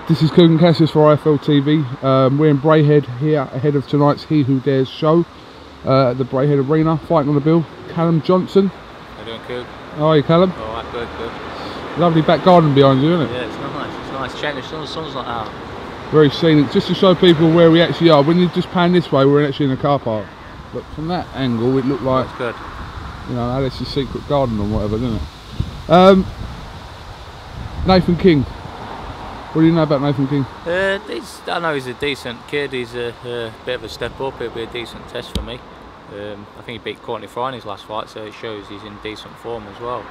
This is Cougan Cassius for IFL TV. We're in Braehead here ahead of tonight's He Who Dares show at the Braehead Arena. Fighting on the bill, Callum Johnson. How you doing, Coog? How are you, Callum? Alright, good. Lovely back garden behind you, isn't it? Yeah, it's nice. It's nice. Change the sun's not out. Very scenic. Just to show people where we actually are. When you just pan this way, we're actually in a car park. But from that angle, it looked like, that's good. You know, Alice's secret garden or whatever, didn't it? Nathan King. What do you know about Nathan King? I know he's a decent kid. He's a bit of a step up. It'll be a decent test for me. I think he beat Courtney Fry in his last fight, so it shows he's in decent form as well.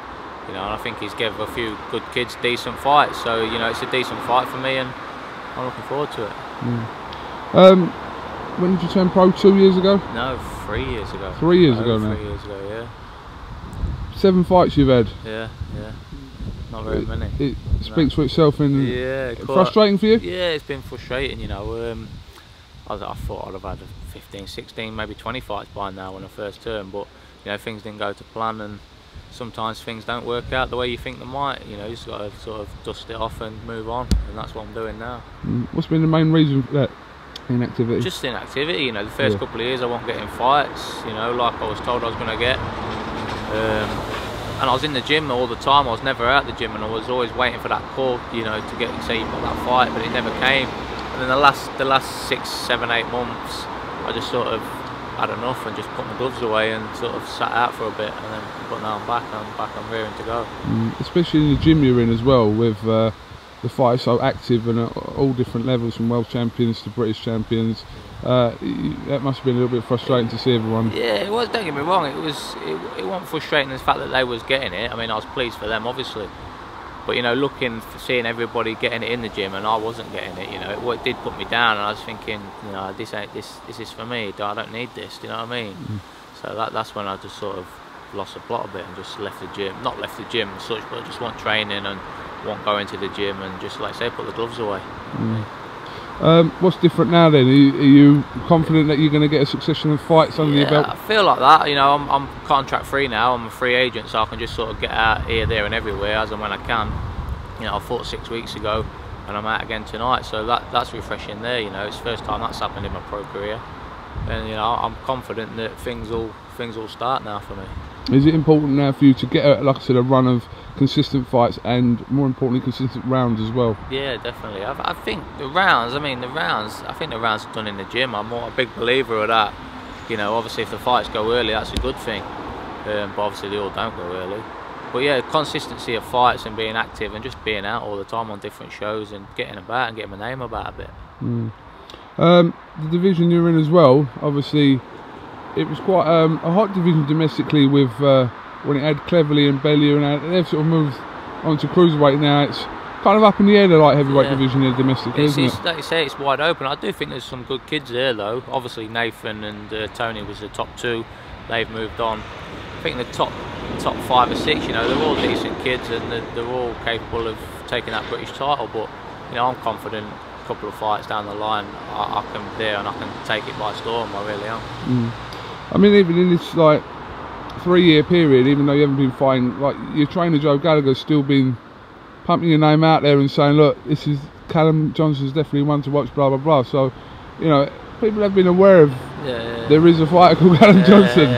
You know, and I think he's given a few good kids decent fights. So you know, it's a decent fight for me, and I'm looking forward to it. When did you turn pro? 2 years ago? No, 3 years ago. 3 years ago now. 3 years ago, yeah. 7 fights you've had. Yeah. Not very many. It speaks for itself. And yeah, frustrating for you? Yeah, it's been frustrating. You know, I thought I'd have had 15, 16, maybe 20 fights by now when I first turned, but you know, things didn't go to plan, and sometimes things don't work out the way you think they might. You know, you just got to sort of dust it off and move on, and that's what I'm doing now. What's been the main reason for that? Inactivity? Just inactivity. You know, the first couple of years I wasn't getting fights, you know, like I was told I was going to get. And I was in the gym all the time. I was never out the gym, and I was always waiting for that call, you know, to get, say, you've got that fight, but it never came. And then the last 6, 7, 8 months, I just sort of had enough and just put my gloves away and sort of sat out for a bit. And then, but now I'm back. I'm rearing to go. Especially in the gym you're in as well, with the fight so active and at all different levels, from world champions to British champions. That must have been a little bit frustrating to see everyone. Yeah, it was. Don't get me wrong. It wasn't frustrating the fact that they was getting it. I mean, I was pleased for them, obviously. But you know, seeing everybody getting it in the gym and I wasn't getting it, you know, it did put me down. And I was thinking, you know, this is for me. I don't need this. Do you know what I mean? So that's when I just sort of lost the plot a bit and just left the gym. Not left the gym as such, but I just want training and want going to the gym and just, like I say, put the gloves away. What's different now then? Are you confident that you're going to get a succession of fights under your belt? I feel like that. You know, I'm contract free now. I'm a free agent, so I can just sort of get out here, there and everywhere as and when I can. You know, I fought 6 weeks ago and I'm out again tonight, so that's refreshing there. You know, it's the first time that's happened in my pro career, and you know, I'm confident that things will start now for me. Is it important now for you to get, like I said, a run of consistent fights and, more importantly, consistent rounds as well? Yeah, definitely. I think the rounds. I think the rounds are done in the gym. I'm more a big believer of that. You know, obviously, if the fights go early, that's a good thing. But obviously, they all don't go early. But yeah, consistency of fights and being active and just being out all the time on different shows and getting about and getting my name about a bit. The division you're in as well, obviously. It was quite a hot division domestically with when it had Cleverly and Bellew, and they've sort of moved on to cruiserweight now. It's kind of up in the air, the light heavyweight division here domestically, isn't it? Like you say, it's wide open. I do think there's some good kids there though. Obviously Nathan and Tony was the top 2. They've moved on. I think the top 5 or 6, you know, they're all decent kids and they're all capable of taking that British title. But you know, I'm confident. A couple of fights down the line, I can be there and I can take it by storm. I really am. I mean, even in this like 3-year period, even though you haven't been fighting, like your trainer Joe Gallagher's still been pumping your name out there and saying, look, this is Callum Johnson's definitely one to watch, blah blah blah. So, you know, people have been aware of there is a fighter called Callum Johnson.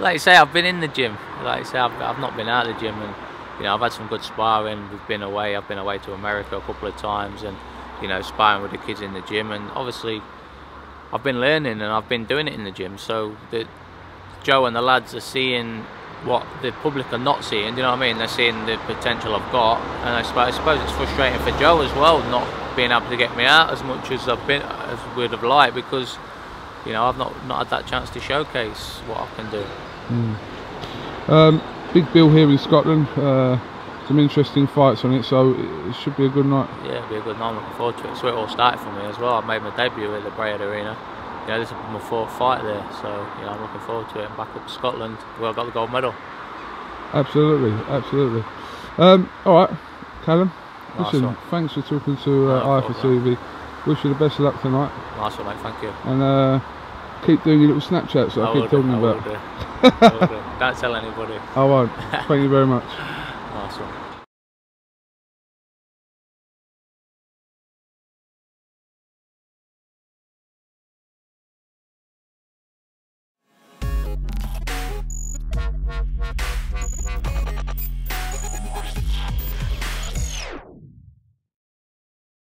Like you say, I've been in the gym. Like you say, I've not been out of the gym, and you know, I've had some good sparring. We've been away. I've been away to America a couple of times, and you know, sparring with the kids in the gym, and obviously I've been learning and I've been doing it in the gym, so that Joe and the lads are seeing what the public are not seeing. Do you know what I mean? They're seeing the potential I've got, and I suppose it's frustrating for Joe as well, not being able to get me out as much as we'd have liked, because you know, I've not had that chance to showcase what I can do. Big bill here in Scotland. Some interesting fights on it, so it should be a good night. Yeah, it'll be a good night. I'm looking forward to it. So it all started for me as well. I made my debut at the Braehead Arena. You know, this is my 4th fight there, so you know, I'm looking forward to it. And back up to Scotland, where I got the gold medal. Absolutely. All right, Callum. Listen, thanks for talking to IFL TV. Wish you the best of luck tonight. Nice one, mate. Thank you. And keep doing your little Snapchats that I keep talking about. I will do. Don't tell anybody. I won't. Thank you very much.